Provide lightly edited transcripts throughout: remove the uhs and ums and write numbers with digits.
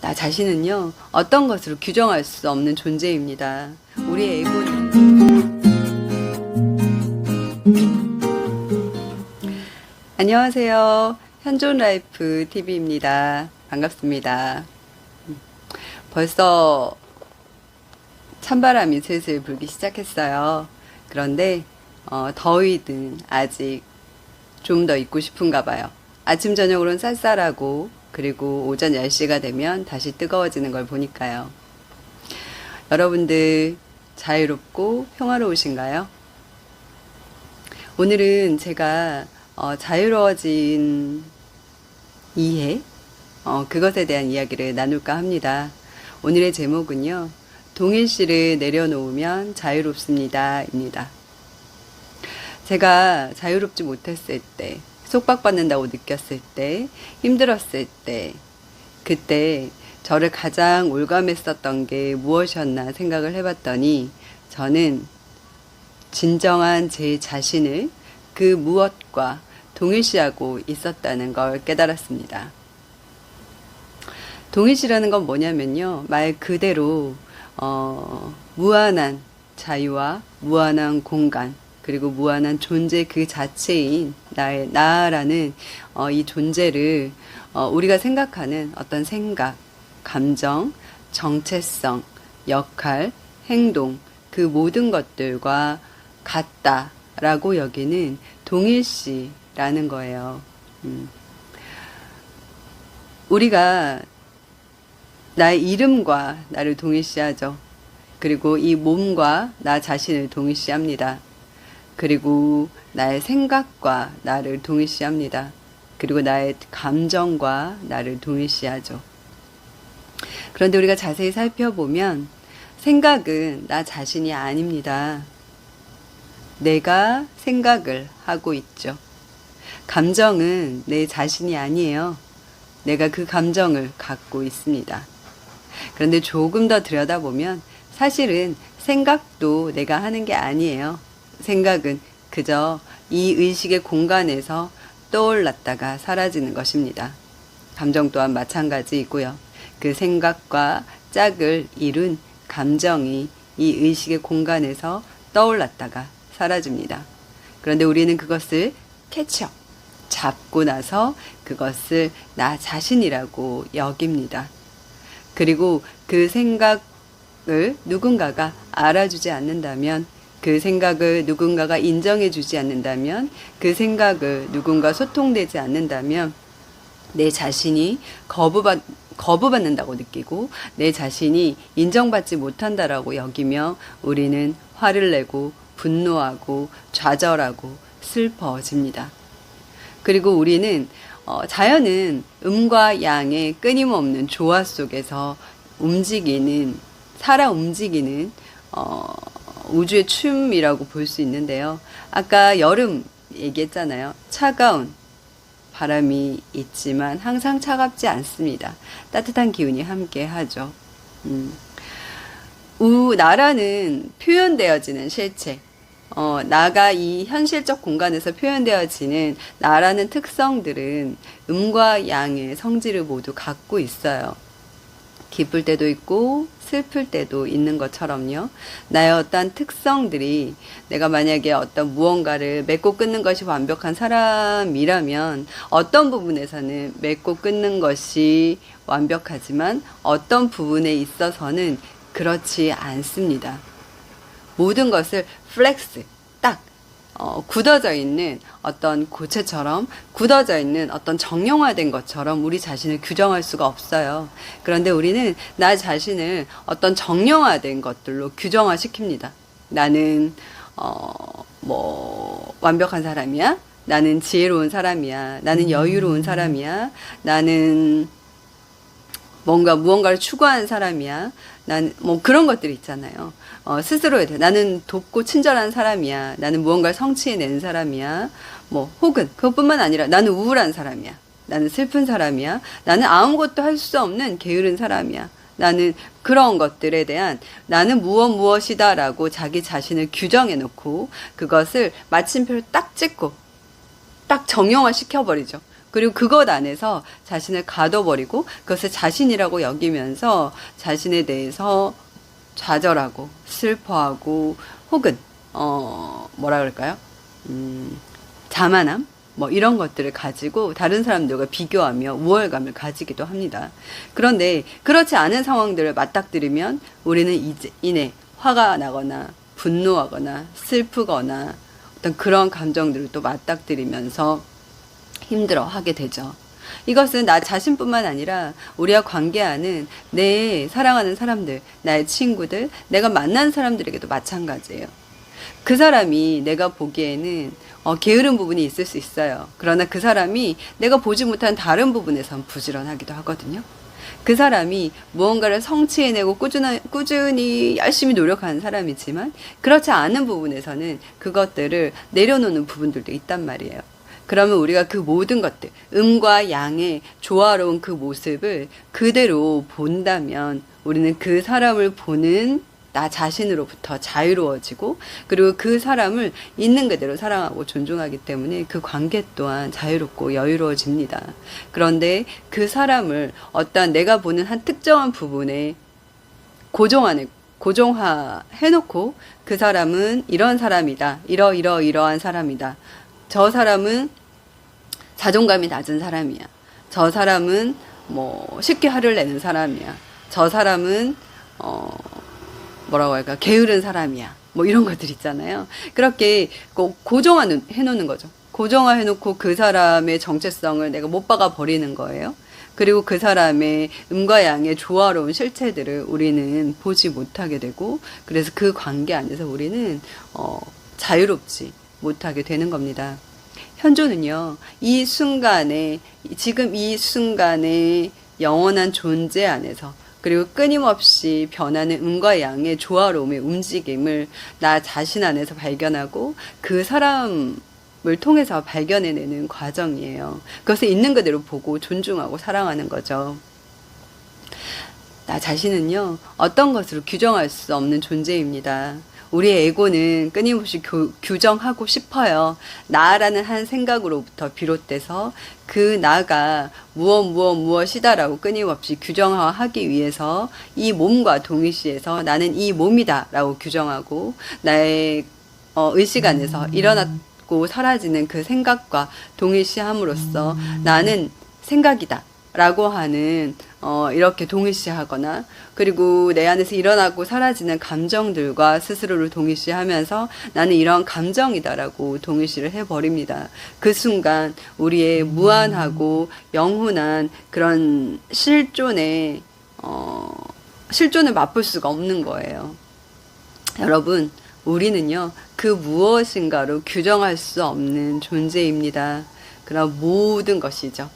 나 자신은요, 어떤 것으로 규정할 수 없는 존재입니다. 우리의 에고는. 안녕하세요. 현존라이프 TV입니다. 반갑습니다. 벌써 찬바람이 슬슬 불기 시작했어요. 그런데 더위는 아직 좀 더 있고 싶은가 봐요. 아침 저녁으로는 쌀쌀하고 그리고 오전 10시가 되면 다시 뜨거워지는 걸 보니까요. 여러분들 자유롭고 평화로우신가요? 오늘은 제가 자유로워진 이해, 그것에 대한 이야기를 나눌까 합니다. 오늘의 제목은요, 동일시를 내려놓으면 자유롭습니다 입니다. 제가 자유롭지 못했을 때, 속박받는다고 느꼈을 때, 힘들었을 때, 그때 저를 가장 올감했었던 게 무엇이었나 생각을 해봤더니, 저는 진정한 제 자신을 그 무엇과 동일시하고 있었다는 걸 깨달았습니다. 동일시라는 건 뭐냐면요, 말 그대로 무한한 자유와 무한한 공간, 그리고 무한한 존재 그 자체인 나라는 이 존재를 우리가 생각하는 어떤 생각, 감정, 정체성, 역할, 행동, 그 모든 것들과 같다라고 여기는 동일시라는 거예요. 우리가 나의 이름과 나를 동일시하죠. 그리고 이 몸과 나 자신을 동일시합니다. 그리고 나의 생각과 나를 동일시합니다. 그리고 나의 감정과 나를 동일시하죠. 그런데 우리가 자세히 살펴보면 생각은 나 자신이 아닙니다. 내가 생각을 하고 있죠. 감정은 내 자신이 아니에요. 내가 그 감정을 갖고 있습니다. 그런데 조금 더 들여다보면 사실은 생각도 내가 하는 게 아니에요. 생각은 그저 이 의식의 공간에서 떠올랐다가 사라지는 것입니다. 감정 또한 마찬가지이고요. 그 생각과 짝을 이룬 감정이 이 의식의 공간에서 떠올랐다가 사라집니다. 그런데 우리는 그것을 캐치업, 잡고 나서 그것을 나 자신이라고 여깁니다. 그리고 그 생각을 누군가가 알아주지 않는다면, 그 생각을 누군가가 인정해주지 않는다면, 그 생각을 누군가 소통되지 않는다면 내 자신이 거부받는다고 느끼고 내 자신이 인정받지 못한다라고 여기며 우리는 화를 내고 분노하고 좌절하고 슬퍼집니다. 그리고 우리는 자연은 음과 양의 끊임없는 조화 속에서 살아 움직이는 우주의 춤이라고 볼 수 있는데요. 아까 여름 얘기했잖아요. 차가운 바람이 있지만 항상 차갑지 않습니다. 따뜻한 기운이 함께 하죠. 나라는 표현되어지는 실체, 나가 이 현실적 공간에서 표현되어지는 나라는 특성들은 음과 양의 성질을 모두 갖고 있어요. 기쁠 때도 있고 슬플 때도 있는 것처럼요. 나의 어떤 특성들이, 내가 만약에 어떤 무언가를 맺고 끊는 것이 완벽한 사람이라면 어떤 부분에서는 맺고 끊는 것이 완벽하지만 어떤 부분에 있어서는 그렇지 않습니다. 모든 것을 플렉스, 딱 굳어져 있는 어떤 고체처럼, 굳어져 있는 어떤 정형화된 것처럼 우리 자신을 규정할 수가 없어요. 그런데 우리는 나 자신을 어떤 정형화된 것들로 규정화시킵니다. 나는 완벽한 사람이야. 나는 지혜로운 사람이야. 나는 여유로운 사람이야. 나는 무언가를 추구하는 사람이야. 난 그런 것들이 있잖아요. 스스로에 대해 나는 돕고 친절한 사람이야. 나는 무언가를 성취해낸 사람이야. 혹은 그것뿐만 아니라 나는 우울한 사람이야. 나는 슬픈 사람이야. 나는 아무것도 할 수 없는 게으른 사람이야. 나는 그런 것들에 대한 나는 무엇이다라고 자기 자신을 규정해 놓고 그것을 마침표를 딱 찍고 딱 정형화 시켜버리죠. 그리고 그것 안에서 자신을 가둬버리고 그것을 자신이라고 여기면서 자신에 대해서 좌절하고 슬퍼하고 혹은 뭐라 그럴까요? 자만함? 뭐 이런 것들을 가지고 다른 사람들과 비교하며 우월감을 가지기도 합니다. 그런데 그렇지 않은 상황들을 맞닥뜨리면 우리는 이내 화가 나거나 분노하거나 슬프거나 어떤 그런 감정들을 또 맞닥뜨리면서 힘들어하게 되죠. 이것은 나 자신뿐만 아니라 우리와 관계하는 내 사랑하는 사람들, 나의 친구들, 내가 만난 사람들에게도 마찬가지예요. 그 사람이 내가 보기에는 게으른 부분이 있을 수 있어요. 그러나 그 사람이 내가 보지 못한 다른 부분에선 부지런하기도 하거든요. 그 사람이 무언가를 성취해내고 꾸준히 열심히 노력하는 사람이지만 그렇지 않은 부분에서는 그것들을 내려놓는 부분들도 있단 말이에요. 그러면 우리가 그 모든 것들, 음과 양의 조화로운 그 모습을 그대로 본다면 우리는 그 사람을 보는 나 자신으로부터 자유로워지고 그리고 그 사람을 있는 그대로 사랑하고 존중하기 때문에 그 관계 또한 자유롭고 여유로워집니다. 그런데 그 사람을 어떠한 내가 보는 한 특정한 부분에 고정화 해놓고 그 사람은 이런 사람이다. 이러한 사람이다. 저 사람은 자존감이 낮은 사람이야. 저 사람은 뭐 쉽게 화를 내는 사람이야. 저 사람은 뭐라고 할까, 게으른 사람이야. 뭐 이런 것들 있잖아요. 그렇게 고정화 해놓는 거죠. 고정화 해놓고 그 사람의 정체성을 내가 못 박아 버리는 거예요. 그리고 그 사람의 음과 양의 조화로운 실체들을 우리는 보지 못하게 되고, 그래서 그 관계 안에서 우리는 자유롭지 못하게 되는 겁니다. 현조는요, 이 순간에, 지금 이 순간의 영원한 존재 안에서 그리고 끊임없이 변하는 음과 양의 조화로움의 움직임을 나 자신 안에서 발견하고 그 사람을 통해서 발견해내는 과정이에요. 그것을 있는 그대로 보고 존중하고 사랑하는 거죠. 나 자신은요, 어떤 것으로 규정할 수 없는 존재입니다. 우리의 에고는 끊임없이 규정하고 싶어요. 나라는 한 생각으로부터 비롯돼서 그 나가 무엇이다라고 끊임없이 규정하기 위해서 이 몸과 동일시해서 나는 이 몸이다라고 규정하고 나의 의식 안에서 일어나고 사라지는 그 생각과 동일시함으로써 나는 생각이다 라고 하는 이렇게 동일시하거나, 그리고 내 안에서 일어나고 사라지는 감정들과 스스로를 동일시하면서 나는 이런 감정이다라고 동일시를 해버립니다. 그 순간 우리의 무한하고 영원한 그런 실존을 맛볼 수가 없는 거예요. 여러분, 우리는요, 그 무엇인가로 규정할 수 없는 존재입니다. 그런 모든 것이죠.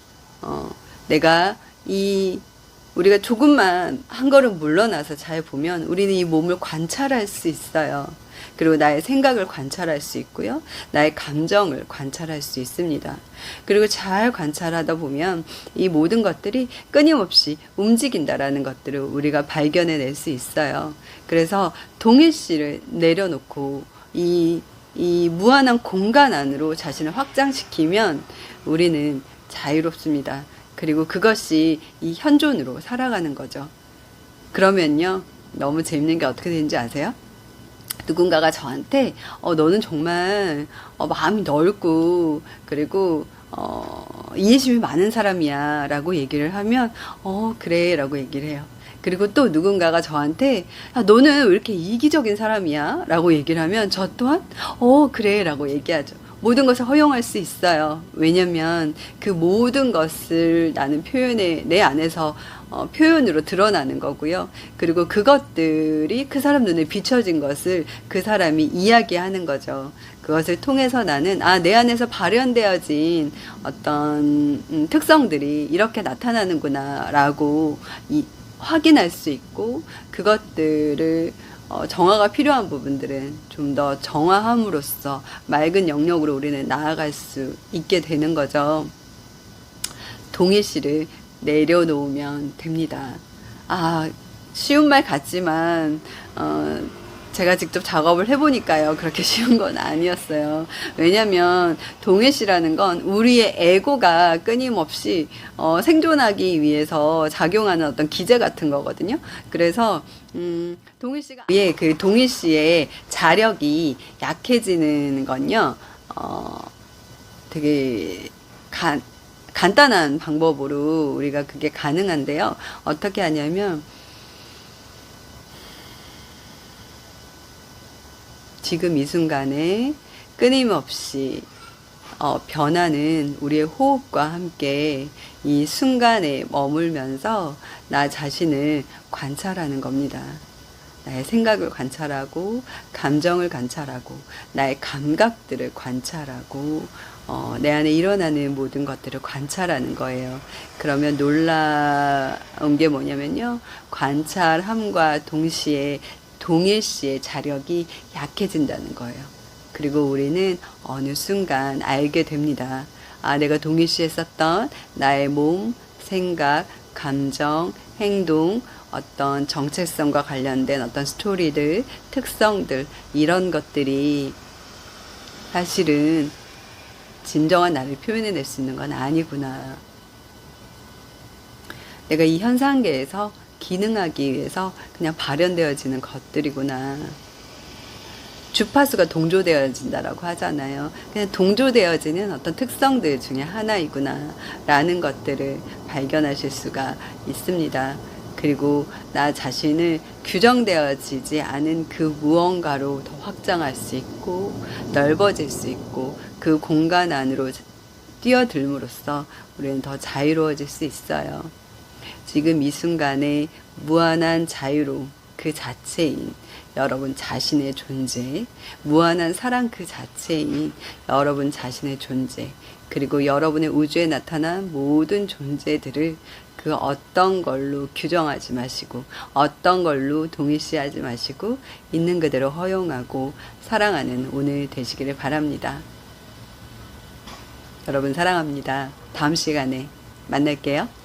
우리가 조금만 한 걸음 물러나서 잘 보면 우리는 이 몸을 관찰할 수 있어요. 그리고 나의 생각을 관찰할 수 있고요. 나의 감정을 관찰할 수 있습니다. 그리고 잘 관찰하다 보면 이 모든 것들이 끊임없이 움직인다라는 것들을 우리가 발견해낼 수 있어요. 그래서 동일시를 내려놓고 이 무한한 공간 안으로 자신을 확장시키면 우리는 자유롭습니다. 그리고 그것이 이 현존으로 살아가는 거죠. 그러면요, 너무 재밌는 게 어떻게 되는지 아세요? 누군가가 저한테 너는 정말 마음이 넓고 그리고 이해심이 많은 사람이야 라고 얘기를 하면 그래 라고 얘기를 해요. 그리고 또 누군가가 저한테 너는 왜 이렇게 이기적인 사람이야 라고 얘기를 하면 저 또한 그래 라고 얘기하죠. 모든 것을 허용할 수 있어요. 왜냐면 그 모든 것을 나는 내 안에서 표현으로 드러나는 거고요. 그리고 그것들이 그 사람 눈에 비춰진 것을 그 사람이 이야기하는 거죠. 그것을 통해서 나는 내 안에서 발현되어진 어떤 특성들이 이렇게 나타나는구나 라고 확인할 수 있고, 그것들을 정화가 필요한 부분들은 좀 더 정화함으로써 맑은 영역으로 우리는 나아갈 수 있게 되는 거죠. 동일시를 내려놓으면 됩니다. 쉬운 말 같지만 제가 직접 작업을 해보니까요, 그렇게 쉬운 건 아니었어요. 왜냐면 동일시라는 건 우리의 에고가 끊임없이 생존하기 위해서 작용하는 어떤 기제 같은 거거든요. 그래서 동일시가 우리의 그 동일시의 자력이 약해지는 건요, 되게 간단한 방법으로 우리가 그게 가능한데요. 어떻게 하냐면 지금 이 순간에 끊임없이 변하는 우리의 호흡과 함께 이 순간에 머물면서 나 자신을 관찰하는 겁니다. 나의 생각을 관찰하고, 감정을 관찰하고, 나의 감각들을 관찰하고, 내 안에 일어나는 모든 것들을 관찰하는 거예요. 그러면 놀라운 게 뭐냐면요, 관찰함과 동시에 동일시의 자력이 약해진다는 거예요. 그리고 우리는 어느 순간 알게 됩니다. 아, 내가 동일시에 썼던 나의 몸, 생각, 감정, 행동, 어떤 정체성과 관련된 어떤 스토리들, 특성들, 이런 것들이 사실은 진정한 나를 표현해낼 수 있는 건 아니구나. 내가 이 현상계에서 기능하기 위해서 그냥 발현되어지는 것들이구나. 주파수가 동조되어진다라고 하잖아요. 그냥 동조되어지는 어떤 특성들 중에 하나이구나 라는 것들을 발견하실 수가 있습니다. 그리고 나 자신을 규정되어지지 않은 그 무언가로 더 확장할 수 있고 넓어질 수 있고 그 공간 안으로 뛰어들므로써 우리는 더 자유로워질 수 있어요. 지금 이 순간에 무한한 자유로움 그 자체인 여러분 자신의 존재, 무한한 사랑 그 자체인 여러분 자신의 존재, 그리고 여러분의 우주에 나타난 모든 존재들을 그 어떤 걸로 규정하지 마시고 어떤 걸로 동일시하지 마시고 있는 그대로 허용하고 사랑하는 오늘 되시기를 바랍니다. 여러분 사랑합니다. 다음 시간에 만날게요.